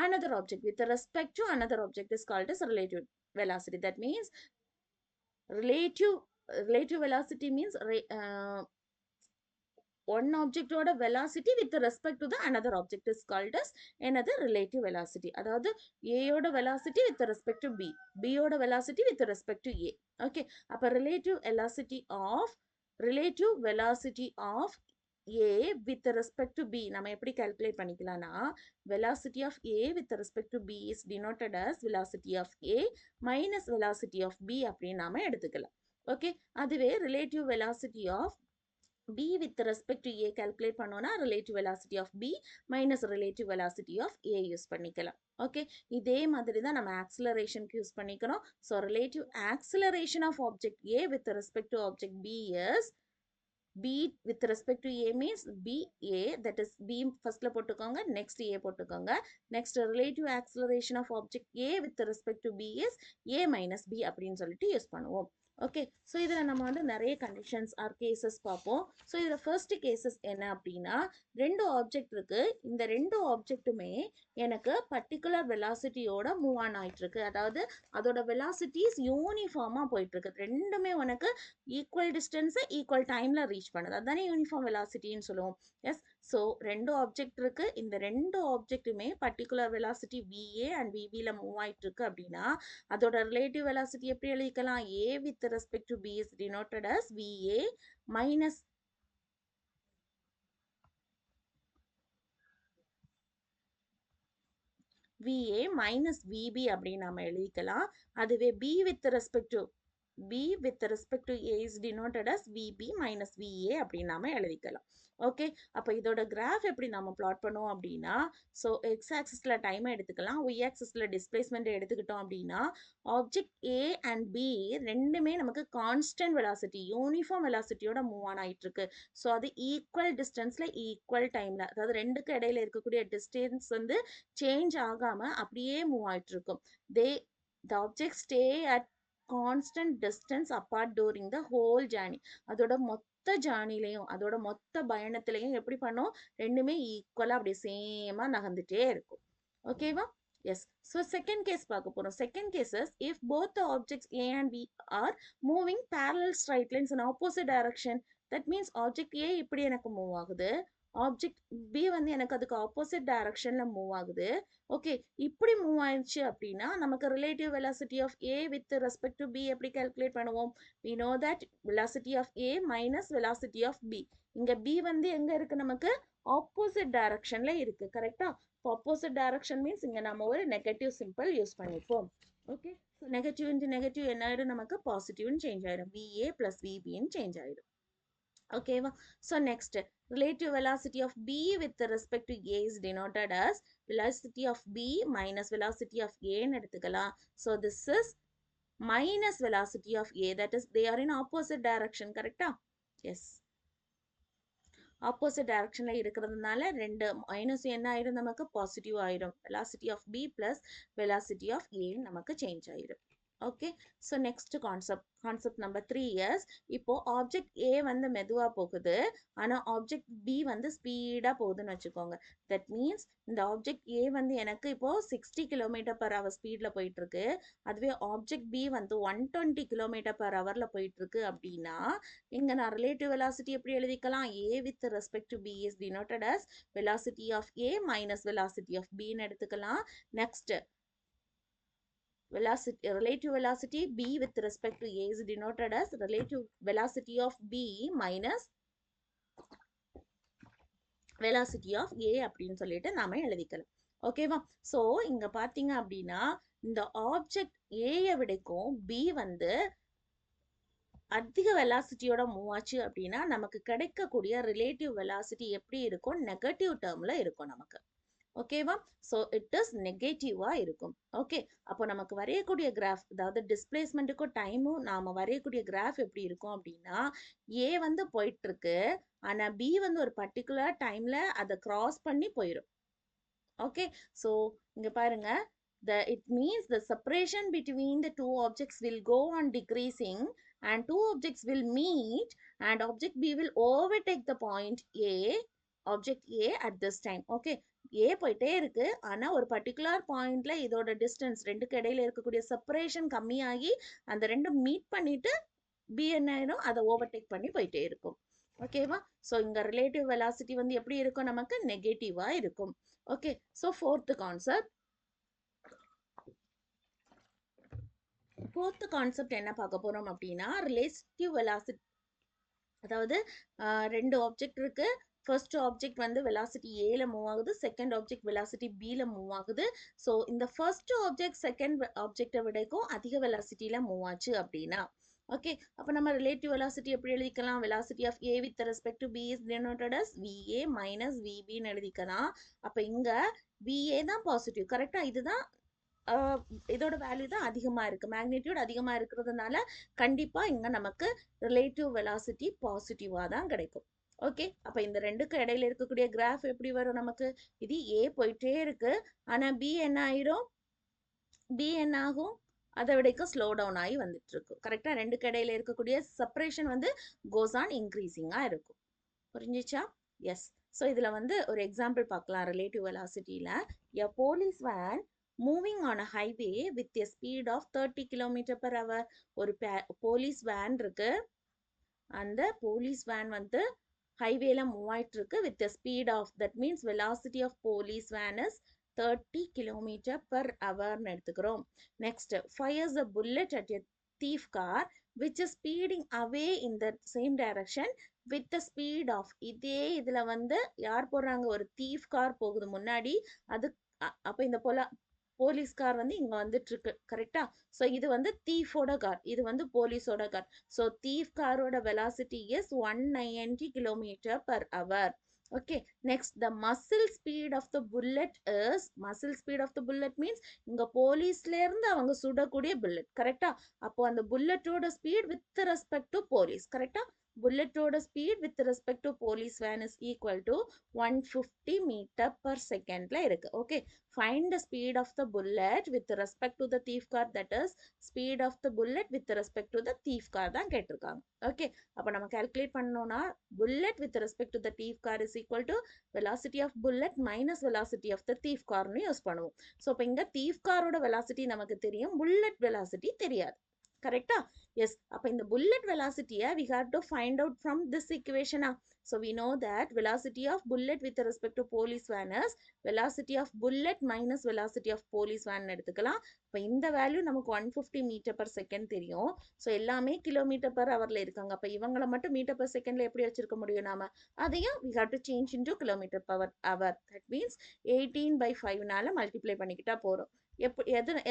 another object with respect to another object is called as relative velocity. That means relative velocity means one object oda velocity with respect to the another object is called as another relative velocity. அதாவது a oda velocity with respect to b, b oda velocity with respect to a. Okay. அப்ப relative velocity of a with respect to b நம்ம எப்படி calculate பண்ணிக்கலாம்னா, velocity of a with respect to b is denoted as velocity of a minus velocity of b அப்படின்னு நாம எடுத்துக்கலாம். Okay. அதுவே relative velocity of b with respect to a calculate பண்ணோம்னா relative velocity of b minus relative velocity of a use பண்ணிக்கலாம். Okay. இதே மாதிரி தான் நம்ம ஆக்சலரேஷனுக்கு யூஸ் பண்ணிக்கிறோம். So relative acceleration of object a with respect to object b is b with respect to a means ba, that is b firstல போட்டுக்கோங்க, next a போட்டுக்கோங்க. next relative acceleration of object a with respect to b is a minus b அப்படின்னு சொல்லிட்டு use பண்ணுவோம். Okay. So இதில் நம்ம வந்து நிறைய conditions R cases பார்ப்போம். ஸோ இதில் ஃபர்ஸ்ட் கேசஸ் என்ன அப்படின்னா, ரெண்டு ஆப்ஜெக்ட் இருக்கு. இந்த ரெண்டு ஆப்ஜெக்ட்டுமே எனக்கு பர்டிகுலர் வெலாசிட்டியோட மூவ் ஆன் ஆயிட்டு இருக்கு. அதாவது அதோட வெலாசிட்டிஸ் யூனிஃபார்மாக போயிட்டு இருக்கு. ரெண்டுமே உனக்கு ஈக்குவல் டிஸ்டன்ஸை ஈக்குவல் டைமில் ரீச் பண்ணுது. அதுதானே யூனிஃபார்ம் வெலாசிட்டின்னு சொல்லுவோம். எஸ். ஸோ ரெண்டு ஆப்ஜெக்ட் இருக்கு. இந்த ரெண்டு ஆப்ஜெக்ட்டுமே பர்டிகுலர் வெலாசிட்டி VA அண்ட் VBல மூவ் ஆயிட்டு இருக்கு அப்படின்னா அதோட ரிலேட்டிவ் வெலாசிட்டி எப்படி எழுதிக்கலாம், A with respect to B is denoted as VA minus VB அப்படின்னு நாம எழுதிக்கலாம். அதுவே B with respect to A is denoted as VB minus VA அப்படின்னு நாம எழுதிக்கலாம். ஓகே. அப்போ இதோட கிராஃப் எப்படி நம்ம பிளாட் பண்ணுவோம் அப்படின்னா, ஸோ எக்ஸ் ஆக்சிஸில் டைமை எடுத்துக்கலாம், ஒய் ஆக்சிஸில் டிஸ்பிளேஸ்மெண்ட்டை எடுத்துக்கிட்டோம் அப்படின்னா ஆப்ஜெக்ட் ஏ அண்ட் பி ரெண்டுமே நமக்கு கான்ஸ்டன்ட் வெலாசிட்டி, யூனிஃபார்ம் வெலாசிட்டியோட மூவ் ஆன் ஆயிட்டு இருக்கு. ஸோ அது ஈக்குவல் டிஸ்டன்ஸில் ஈக்குவல் டைமில், அதாவது ரெண்டுக்கு இடையில இருக்கக்கூடிய டிஸ்டன்ஸ் வந்து சேஞ்ச் ஆகாமல் அப்படியே மூவ் ஆயிட்டு இருக்கும். the objects stay at constant distance apart during the whole journey. அதோட மொத்த ஜார்னிலையும் அதோட மொத்த பயணத்திலையும் எப்படி பண்ணும், ரெண்டுமே ஈக்குவலாக அப்படி சேமாக நகர்ந்துட்டே இருக்கும். ஓகேவா? எஸ். ஸோ செகண்ட் கேஸ் பார்க்க போகிறோம். Second cases if both the objects A and B are moving parallel straight lines in opposite direction. That means object A இப்படி எனக்கு மூவ் ஆகுது, ஆப்ஜெக்ட் B வந்து எனக்கு அதுக்கு ஆப்போசிட் டைரக்ஷன்ல மூவ் ஆகுது. ஓகே. இப்படி மூவ் ஆயிடுச்சு அப்படின்னா நமக்கு relative velocity of A with respect to B எப்படி கால்குலேட் பண்ணுவோம், we know that velocity of A minus velocity of B. இங்க B வந்து எங்க இருக்கு, நமக்கு ஆப்போசிட் டைரக்ஷன்ல இருக்கு. கரெக்டா? ஆப்போசிட் டைரக்ஷன் மீன்ஸ் இங்க நம்ம ஒரு நெகட்டிவ் சிம்பிள் யூஸ் பண்ணிப்போம். Okay. So negative into negative என்ன ஆயிடும், நமக்கு பாசிட்டிவ்னு சேஞ்ச் ஆயிடும், VA plus VBன்னு சேஞ்ச் ஆயிடும். ஓகேவா? So next relative velocity of B with respect to A is denoted as velocity of B minus velocity of A ன்னு எடுத்துக்கலாம். So this is minus velocity of A, that is they are in opposite direction. கரெக்டா? S. Opposite டைரக்ஷன்ல இருக்கிறதுனால ரெண்டு minus என்ன ஆயிடும், நமக்கு positive ஆயிடும். velocity of B plus velocity of A நமக்கு சேஞ்ச் ஆயிடும். Okay. So next concept number 3 years. இப்போ ஆப்ஜெக்ட் ஏ வந்து மெதுவா போகுது, ஆனா ஆப்ஜெக்ட் பி வந்து ஸ்பீடா போகுதுன்னு வச்சுக்கோங்க. தட் மீன்ஸ் இந்த ஆப்ஜெக்ட் ஏ வந்து எனக்கு இப்போ 60 km/h ஸ்பீட்ல போயிட்டு இருக்கு. அதுவே ஆப்ஜெக்ட் பி வந்து 120 km/h போயிட்டு இருக்கு அப்படின்னா, இங்க நான் ரிலேட்டிவ் வெலாசிட்டி எப்படி எழுதிக்கலாம்? A with respect to B is denoted as velocity of A minus velocity of பின்னு எடுத்துக்கலாம். Next relative velocity b with respect to a is denoted as relative velocity of b minus velocity of a அப்படின்னு சொல்லிட்டு நாம எழுதிக்கலாம். ஓகேவா? So இங்க பாத்தீங்க அப்படின்னா இந்த ஆப்ஜெக்ட் ஏயை விடைக்கும் பி வந்து அதிக வெலாசிட்டியோட மூவ் ஆச்சு அப்படின்னா நமக்கு கிடைக்கக்கூடிய ரிலேட்டிவ் வெலாசிட்டி எப்படி இருக்கும்? நெகட்டிவ் டேர்ம்ல இருக்கும் நமக்கு. ஓகேவா? ஸோ இட் இஸ் நெகட்டிவாக இருக்கும். ஓகே, அப்போ நமக்கு வரையக்கூடிய கிராஃப், அதாவது டிஸ்பிளேஸ்மெண்ட்டுக்கும் டைமும் நாம் வரையக்கூடிய கிராஃப் எப்படி இருக்கும் அப்படின்னா, ஏ வந்து போயிட்டு இருக்கு, ஆனால் பி வந்து ஒரு பர்டிகுலர் டைம்ல அதை கிராஸ் பண்ணி போயிடும். ஓகே, ஸோ இங்கே பாருங்க, it means the separation between the two objects will go on decreasing and two objects will meet and object B will overtake the point A, object A at this time. Okay, A போயிட்டே இருக்கு, ஆனா ஒரு particular பாயிண்ட்ல இதோட distance ரெண்டுக்கு இடையில இருக்கக்கூடிய separation கம்மியாகி அந்த ரெண்டும் மீட் பண்ணிட்டு B என்ன ஆயிடும்? அதை ஓவர்டேக் பண்ணி போயிட்டே இருக்கும். ஓகேவா? ஸோ இங்க ரிலேட்டிவ் வெலாசிட்டி வந்து எப்படி இருக்கும்? நமக்கு நெகட்டிவா இருக்கும். Okay, so fourth concept. Fourth concept என்ன பார்க்க போறோம் அப்படின்னா, ரிலேட்டிவ் வெலாசிட்டி. அதாவது ரெண்டு ஆப்ஜெக்ட் இருக்கு. ஃபர்ஸ்ட் ஆப்ஜெக்ட் வந்து வெலாசிட்டி ஏல மூவ் ஆகுது, செகண்ட் ஆப்ஜெக்ட் வெலாசிட்டி பில மூவ் ஆகுது. ஸோ இந்த ஃபர்ஸ்ட் ஆப்ஜெக்ட் செகண்ட் ஆப்ஜெக்டை விடக்கும் அதிக வெலாசிட்டியில மூவ் ஆச்சு அப்படின்னா, ஓகே, அப்போ நம்ம ரிலேட்டிவ் வெலாசிட்டி எப்படி எழுதிக்கலாம்? Velocity of A with respect to B is denoted as VA minus விபின்னு எழுதிக்கலாம். அப்போ இங்க விஏ தான் பாசிட்டிவ், கரெக்டா? இதுதான் இதோட வேல்யூ தான் அதிகமாக இருக்குது, மேக்னிடியூட் அதிகமாக இருக்கிறதுனால கண்டிப்பாக இங்கே நமக்கு ரிலேட்டிவ் வெலாசிட்டி பாசிட்டிவாக தான் கிடைக்கும். ஓகே, அப்போ இந்த ரெண்டுக்கும் இடையில இருக்கக்கூடிய கிராஃப் எப்படி வரும் நமக்கு? இது ஏ போயிட்டே இருக்கு, ஆனால் பி என்ன ஆயிரும்? பி என்ன ஆகும்? அதை விடைக்கும் ஸ்லோ டவுன் ஆகி வந்துட்டு இருக்கும். கரெக்டாக ரெண்டுக்கு இடையில இருக்கக்கூடிய செப்பரேஷன் வந்து கோஸ் ஆன் இன்க்ரீசிங்காக இருக்கும். புரிஞ்சிச்சா? எஸ். ஸோ இதில் வந்து ஒரு எக்ஸாம்பிள் பார்க்கலாம். ரிலேட்டிவ் வெலாசிட்டியில் a police van moving on a highway with a speed of 30 km/h. ஒரு போலீஸ் வேன் இருக்கு, அந்த போலீஸ் வேன் வந்து ஹைவேல மூவ் ஆயிட்டு இருக்கு with speed of, that means velocity of police van is 30 km/h எடுத்துக்கிறோம். Next, fires a bullet at a thief car which is speeding away in the same direction with the speed of. இதே இதுல வந்து யார் போடுறாங்க? ஒரு thief car போகுது முன்னாடி, அது அப்ப இந்த போலீஸ் கார் வந்து இங்க வந்துட்டு இருக்கு, கரெக்டா? ஸோ இது வந்து தீஃபோட கார், இது வந்து போலீஸோட கார். ஸோ தீஃப் காரோட velocity is 190 km/h. Okay, next, the muzzle speed of the bullet is, muzzle speed of the bullet means இங்க போலீஸ்ல இருந்து அவங்க சுடக்கூடிய புல்லட், கரெக்டா? அப்போ அந்த புல்லட்டோட speed with respect to police, கரெக்டா? புல்லட்டோட speed with respect to police van is equal to 150 m/s இருக்கு. ஓகே, find the speed of the bullet with respect to the thief car, that is speed of the bullet with respect to the thief car தான் கேட்டிருக்காங்க. Okay, அப்போ நம்ம calculate பண்ணோம்னா bullet with respect to the thief car is equal to velocity of bullet minus velocity of the thief carனு use பண்ணுவோம். So இப்போ இங்க thief காரோட velocity நமக்கு தெரியும், bullet velocity தெரியாது, கரெக்டா? எஸ். அப்போ இந்த bullet velocity-ய we have to find out from this equation. So we know that velocity of bullet with respect to police van is velocity of bullet minus velocity of police van எடுத்துக்கலாம். இப்போ இந்த value நமக்கு 150 m/s தெரியும். So எல்லாமே km/h இருக்காங்க. அப்போ இவங்களை மட்டும் m/s எப்படி வச்சிருக்க முடியும் நாம? அதையும் we have to change into km/h. That means 18/5 multiply பண்ணிக்கிட்டா போறோம்.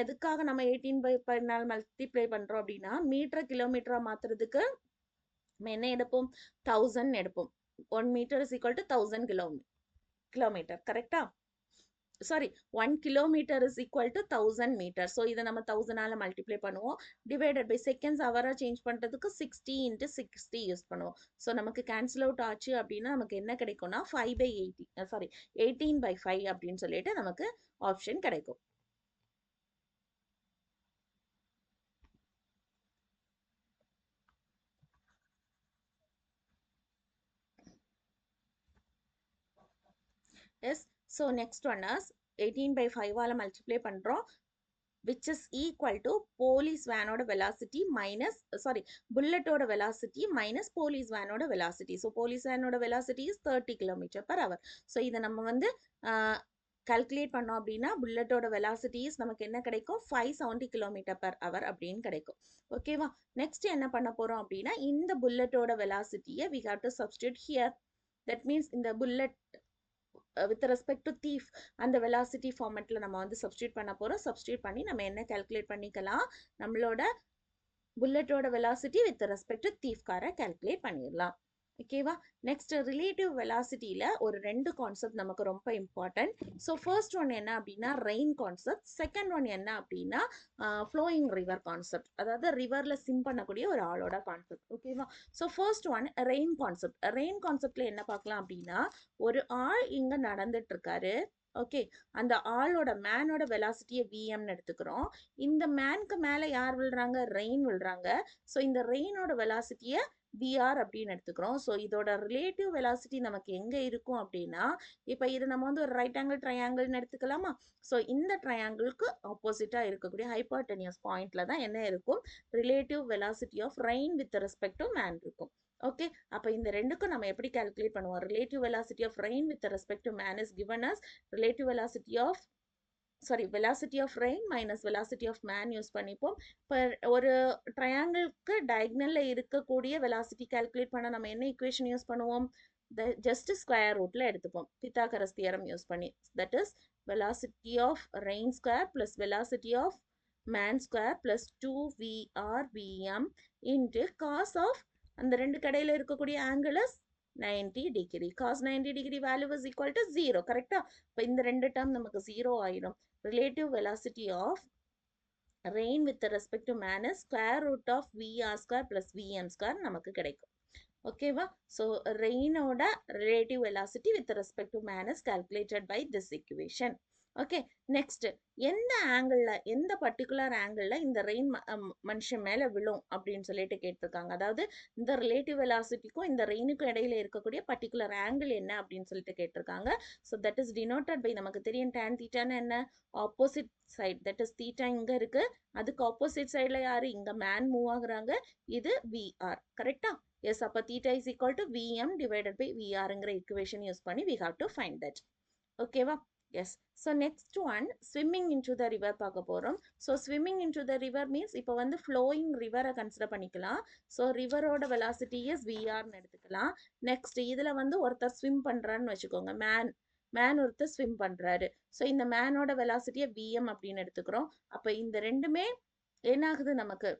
எதுக்காக நம்ம 18/5 மல்டிப்ளை பண்றோம் அப்படின்னா, மீட்டர் கிலோமீட்டரா மாத்துறதுக்கு நம்ம என்ன எடுப்போம்? 1000 எடுப்போம். 1 meter is equal to 1000 kilometer, கரெக்டா? Sorry, 1 kilometer is equal to 1000 meter. So இதை நம்ம 1000ஆல மல்டிப்ளை பண்ணுவோம். Divided by seconds Howrah change பண்ணுறதுக்கு 60 × 60 யூஸ் பண்ணுவோம். ஸோ நமக்கு கேன்சல் அவுட் ஆச்சு அப்படின்னா நமக்கு என்ன கிடைக்கும்னா 5/80, சாரி 18/5 அப்படின்னு சொல்லிட்டு நமக்கு ஆப்ஷன் கிடைக்கும். Yes, so next one is 18 by 5 ஆல multiply பண்றோம், which is equal to police van ஓட velocity minus, sorry, bullet ஓட velocity minus police van ஓட velocity. So police van ஓட velocity is 30 km/h. So இதை நம்ம வந்து calculate பண்ணோம் அப்படின்னா புல்லட்டோட velocities நமக்கு என்ன கிடைக்கும், 570 km/h அப்படின்னு கிடைக்கும். ஓகேவா? நெக்ஸ்ட் என்ன பண்ண போறோம் அப்படின்னா இந்த புல்லட்டோட velocityயை we have to substitute here. That means இந்த bullet with respect to thief அந்த velocity formatல நம்ம வந்து substitute பண்ண போறோம். substitute பண்ணி நம்ம என்ன calculate பண்ணிக்கலாம், நம்மளோட புல்லட்டோட velocity with respect to thief காரை calculate பண்ணிடலாம். ஓகேவா? நெக்ஸ்ட் ரிலேட்டிவ் வெலாசிட்டியில் ஒரு ரெண்டு கான்செப்ட் நமக்கு ரொம்ப இம்பார்ட்டன்ட். ஸோ ஃபர்ஸ்ட் ஒன் என்ன அப்படின்னா ரெயின் கான்செப்ட், செகண்ட் ஒன் என்ன அப்படின்னா ஃப்ளோயிங் ரிவர் கான்செப்ட், அதாவது ரிவரில் சிம் பண்ணக்கூடிய ஒரு ஆளோட கான்செப்ட். ஓகேவா? So first one rain concept. Rain கான்செப்டில் என்ன பார்க்கலாம் அப்படின்னா ஒரு ஆள் இங்கே நடந்துட்டு இருக்காரு. ஓகே, அந்த ஆளோட மேனோட வெலாசிட்டியை விஎம்னு எடுத்துக்கிறோம். இந்த மேனுக்கு மேலே யார் விழுறாங்க, ரெயின் விழுறாங்க. ஸோ இந்த ரெயினோட வெலாசிட்டியை விஆர் அப்படின்னு எடுத்துக்கிறோம். ஸோ இதோட ரிலேட்டிவ் வெலாசிட்டி நமக்கு எங்கே இருக்கும் அப்படின்னா, இப்போ இது நம்ம வந்து ஒரு ரைட் ஆங்கிள் ட்ரையாங்கிள்னு எடுத்துக்கலாமா? ஸோ இந்த ட்ரையாங்கிளுக்கு ஆப்போசிட்டாக இருக்கக்கூடிய ஹைப்பர்டெனியஸ் பாயிண்ட்ல தான் என்ன இருக்கும், relative velocity of rain with respect to man இருக்கும். ஓகே, அப்போ இந்த ரெண்டுக்கும் நம்ம எப்படி கால்குலேட் பண்ணுவோம், relative velocity of rain with respect to man is given as relative velocity of velocity of rain minus velocity of man use பண்ணிப்போம். இப்போ ஒரு ட்ரையாங்கிளுக்கு டயக்னலில் இருக்கக்கூடிய வெலாசிட்டி கால்குலேட் பண்ண நம்ம என்ன ஈக்குவேஷன் யூஸ் பண்ணுவோம், ஜஸ்ட் ஸ்கொயர் ரூட்டில் எடுத்துப்போம் பித்தாகரஸ் தியரம் யூஸ் பண்ணி. That is velocity of rain square plus velocity of man square plus 2VR VM into cos of அந்த ரெண்டு கடையில் இருக்கக்கூடிய angle is 90 degree. cos 90 degree value is equal to 0. கரெக்டா? இப்போ இந்த ரெண்டு டேர்ம் நமக்கு 0 ஆயிடும். Relative velocity of rain with respect to man is square root of VR square plus VM square நமக்கு கிடைக்கும். ஓகேவா? ஸோ ரெயினோட relative velocity with respect to man is calculated by this equation. Okay, next எந்த ஆங்கிளில், எந்த particular ஆங்கிளில் இந்த rain மனுஷன் மேலே விழும் அப்படின்னு சொல்லிட்டு கேட்டிருக்காங்க. அதாவது இந்த ரிலேட்டிவ் வெலாசிட்டிக்கும் இந்த ரெயினுக்கும் இடையில இருக்கக்கூடிய பர்டிகுலர் ஆங்கிள் என்ன அப்படின்னு சொல்லிட்டு கேட்டிருக்காங்க. So that is denoted by, நமக்கு தெரியும் tan தீட்டான்னு என்ன, opposite side. That is theta இங்கே இருக்கு, அதுக்கு ஆப்போசிட் சைடில் யாரு, இங்கே மேன் மூவ் ஆகுறாங்க, இது விஆர். கரெக்டா? எஸ், அப்போ theta is equal to VM divided by விஆருங்கிற ஈக்குவேஷன் யூஸ் பண்ணி we have to find that. ஓகேவா? Yes. So next one swimming into the river பார்க்க போகிறோம். So swimming into the river means இப்போ வந்து ஃப்ளோயிங் ரிவரை கன்சிடர் பண்ணிக்கலாம். ஸோ ரிவரோட வெலாசிட்டி இஸ் விஆர்னு எடுத்துக்கலாம். நெக்ஸ்ட் இதில் வந்து ஒருத்தர் ஸ்விம் பண்ணுறான்னு வச்சுக்கோங்க, மேன் ஒருத்தர் ஸ்விம் பண்ணுறாரு. ஸோ இந்த மேனோட வெலாசிட்டியை விஎம் அப்படின்னு எடுத்துக்கிறோம். அப்போ இந்த ரெண்டுமே என்ன ஆகுது, நமக்கு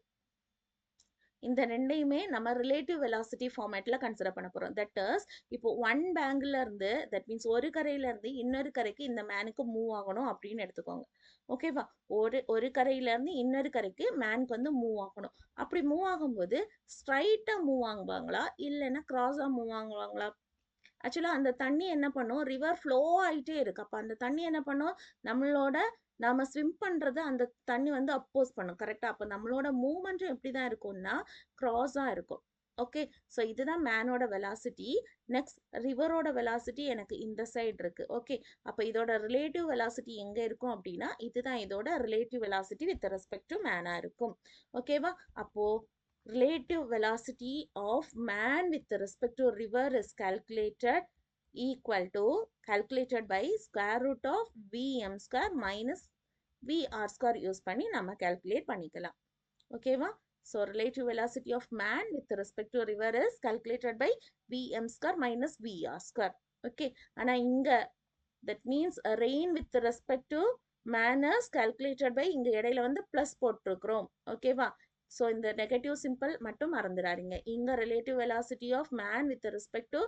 இந்த ரெண்டையுமே நம்ம ரிலேட்டிவ் வெலாசிட்டி ஃபார்மேட்ல கன்சிடர் பண்ண போறோம். தட் இஸ் இப்போ ஒன் பேங்க்ல இருந்து, தட் மீன்ஸ் ஒரு கரையில இருந்து இன்னொரு கரைக்கு இந்த மேனுக்கு மூவ் ஆகணும் அப்படின்னு எடுத்துக்கோங்க. ஓகேவா? ஒரு கரையில இருந்து இன்னொரு கரைக்கு மேனுக்கு வந்து மூவ் ஆகணும். அப்படி மூவ் ஆகும்போது ஸ்ட்ரைட்டா மூவ் ஆகுவாங்களா இல்லைன்னா கிராஸா மூவ் ஆகுவாங்களா? ஆக்சுவலாக அந்த தண்ணி என்ன பண்ணும், ரிவர் ஃப்ளோ ஆகிட்டே இருக்கு. அப்போ அந்த தண்ணி என்ன பண்ணும், நம்ம ஸ்விம் பண்ணுறது அந்த தண்ணி வந்து அப்போஸ் பண்ணும். கரெக்டாக? அப்போ நம்மளோட மூவ்மெண்ட்டும் எப்படி தான் இருக்கும்னா க்ராஸாக இருக்கும். ஓகே, ஸோ இதுதான் மேனோட வெலாசிட்டி. நெக்ஸ்ட் ரிவரோட வெலாசிட்டி எனக்கு இந்த சைடு இருக்கு. ஓகே, அப்போ இதோட ரிலேட்டிவ் வெலாசிட்டி எங்கே இருக்கும் அப்படின்னா இதுதான் இதோட relative velocity with respect to மேனாக இருக்கும். ஓகேவா? அப்போது relative velocity of man with respect to river is calculated by square root of vm square minus vr square use பண்ணி நம்ம calculate பண்ணிக்கலாம். ஓகேவா? So relative velocity of man with respect to river is calculated by vm square minus vr square. Okay, ஆனா இங்க that means rain with respect to man is calculated by, இங்க இடையில வந்து plus போட்டிருக்கிறோம். ஓகேவா? ஸோ இந்த நெகட்டிவ் சிம்பிள் மட்டும் மறந்துடாதீங்க. இங்கே relative velocity of man with respect to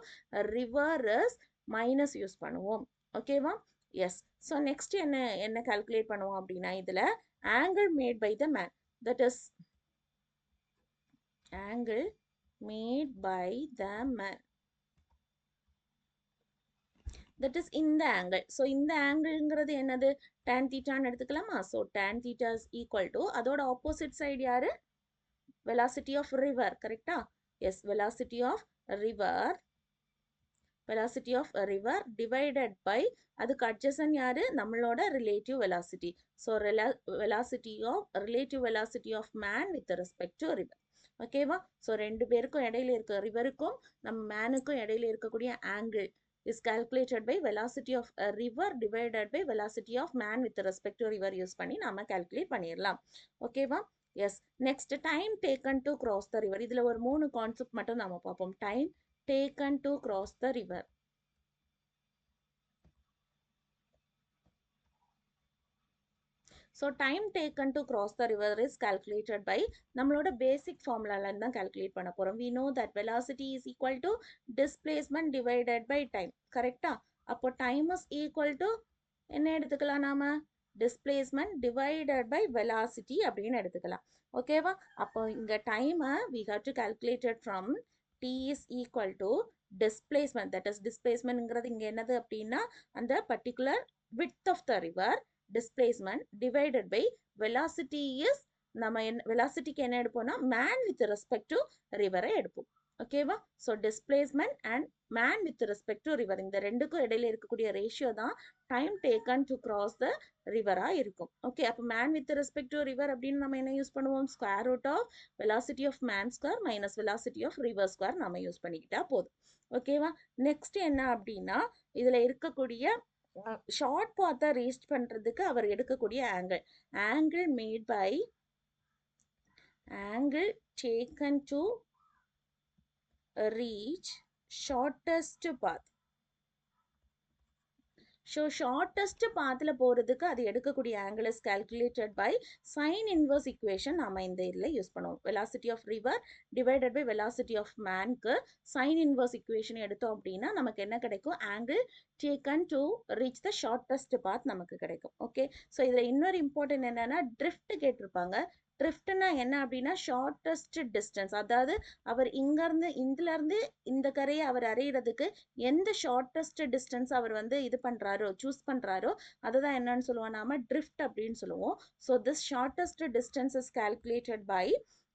river is minus use பண்ணுவோம். ஓகேவா? எஸ். ஸோ நெக்ஸ்ட் என்ன கால்குலேட் பண்ணுவோம் அப்படின்னா இதில் angle made by the man, that is angle made by the man, that is இந்த ஆங்கிள். ஸோ இந்த ஆங்கிள்ங்கிறது என்னது, tan தீட்டான்னு எடுத்துக்கலாமா? So tan theta is equal to, அதோட ஆப்போசிட் சைடு யாரு, velocity of river. கரெக்டா? Yes, velocity of river velocity of a river divided by அதுக்கு adjacent யாரு நம்மளோட relative velocity. So relative velocity of man with respect to river. ஓகேவா? So ரெண்டு பேருக்கும் இடையில இருக்க ரிவருக்கும் நம்ம மேனுக்கும் இடையில இருக்கக்கூடிய angle is calculated by velocity of a river divided by velocity of man with respect to river use பண்ணி நாம calculate பண்ணிடலாம். ஓகேவா? Yes. Next time taken to cross the river. இதுல ஒரு 3 கான்செப்ட் மட்டும் நாம பார்ப்போம். Time taken to cross the river. So time taken to cross the river is calculated by நம்மளோட basic formula தான் calculate பண்ண போறோம். We know that velocity is equal to displacement divided by time. கரெக்டா? அப்போ time is equal to என்ன எடுத்துக்கலாம் நாம? Displacement divided by velocity அப்படின்னு எடுத்துக்கலாம். ஓகேவா? அப்போ இங்க time we have to calculate it from t is equal to displacement, that is displacement ங்கிறது இங்க என்னது அப்படின்னா அந்த particular width of the river displacement divided by velocity is நம்ம velocityக்கு என்ன எடுப்போம்னா man with respect to river எடுப்போம். ஓகேவா? So displacement and man with respect to river இந்த ரெண்டுக்கும் இடையில இருக்கக்கூடிய ரேஷியோ தான் time taken to cross the ரிவரா இருக்கும். ஓகே, அப்போ man with respect to river அப்படின்னு நம்ம என்ன யூஸ் பண்ணுவோம்? Square root of velocity of man square minus velocity of river square நம்ம யூஸ் பண்ணிக்கிட்டா போதும். ஓகேவா? நெக்ஸ்ட் என்ன அப்படின்னா இதுல இருக்கக்கூடிய ஷார்ட் பாத்தை ரீச் பண்றதுக்கு அவர் எடுக்கக்கூடிய angle made by angle taken to reach shortest path. So shortest pathல போறதுக்கு அது எடுக்கக்கூடிய angle is calculated by sin inverse equation நாம இந்த இதுல யூஸ் பண்ணுவோம். velocity of river divided by velocity of manக்கு sin inverse equation எடுத்தோம் அப்படின்னா நமக்கு என்ன கிடைக்கும்? angle taken to reach the shortest path நமக்கு கிடைக்கும். ஓகே, ஸோ இதுல இன்னொரு இம்பார்ட்டன்ட் என்னன்னா drift கேட்டிருப்பாங்க. ட்ரிஃப்ட்னா என்ன அப்படின்னா ஷார்டஸ்ட் டிஸ்டன்ஸ், அதாவது அவர் இங்கேருந்து இருந்து இந்த கரையை அவர் அறையிறதுக்கு எந்த ஷார்டஸ்ட் டிஸ்டன்ஸ் அவர் வந்து இது பண்ணுறாரோ சூஸ் பண்ணுறாரோ அதை தான் என்னன்னு சொல்லுவோம் நாம ட்ரிஃப்ட் அப்படின்னு சொல்லுவோம். So this shortest distance is calculated by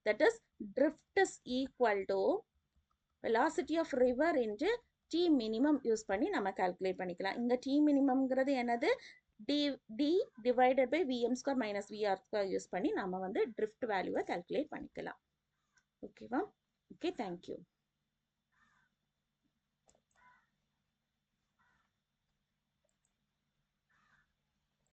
that is drift is equal to velocity of river into T minimum use பண்ணி நம்ம கால்குலேட் பண்ணிக்கலாம். இங்கே டி மினிமம்ங்கிறது என்னது? d divided by vm square minus vr square use பண்ணி நாம வந்து drift வேல்யூவை calculate பண்ணிக்கலாம். ஓகேவா? Okay, thank you.